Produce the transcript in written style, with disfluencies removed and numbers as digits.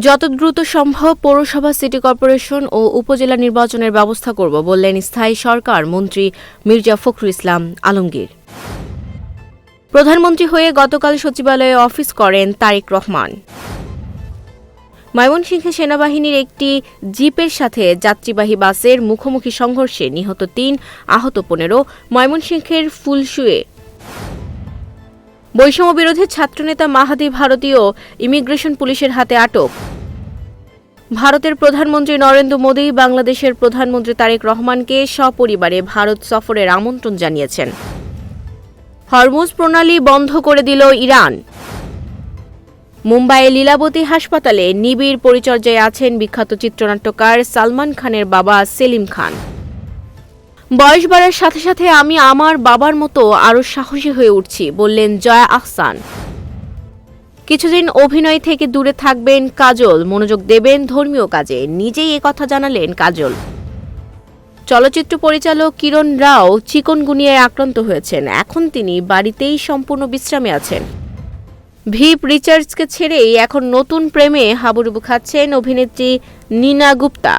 যত দ্রুত সম্ভব পৌরসভা, সিটি কর্পোরেশন ও উপজেলা নির্বাচনের ব্যবস্থা করব বললেন স্থায়ী সরকার মন্ত্রী মির্জা ফখরুল ইসলাম আলমগীর। প্রধানমন্ত্রী হয়ে গতকাল সচিবালয়ে অফিস করেন তারেক রহমান। ময়মনসিংহে সেনাবাহিনীর একটি জিপের সাথে যাত্রীবাহী বাসের মুখোমুখি সংঘর্ষে নিহত ৩, আহত ১৫। ময়মনসিংহের ফুলশুয়ে বৈষম্য বিরোধী ছাত্রনেতা মাহাদি ভারতীয় ইমিগ্রেশন পুলিশের হাতে আটক। ভারতের প্রধানমন্ত্রী নরেন্দ্র মোদি বাংলাদেশের প্রধানমন্ত্রী তারেক রহমানকে সপরিবারে ভারত সফরের আমন্ত্রণ জানিয়েছেন। হরমুজ প্রণালী বন্ধ করে দিল ইরান। মুম্বাইয়ে লীলাবতী হাসপাতালে নিবিড় পরিচর্যায় আছেন বিখ্যাত চিত্রনাট্যকার সালমান খানের বাবা সেলিম খান। বয়স বাড়ার সাথে সাথে আমি আমার বাবার মতো আরও সাহসী হয়ে উঠছি বললেন জয়া আহসান। কিছুদিন অভিনয় থেকে দূরে থাকবেন কাজল, মনোযোগ দেবেন ধর্মীয় কাজে, নিজেই একথা জানালেন কাজল। চলচ্চিত্র পরিচালক কিরণ রাও চিকনগুনিয়ায় আক্রান্ত হয়েছেন। এখন তিনি বাড়িতেই সম্পূর্ণ বিশ্রামে আছেন। ভিপ রিচার্ডসকে ছেড়েই এখন নতুন প্রেমে হাবুডুবু খাচ্ছেন অভিনেত্রী নীনা গুপ্তা।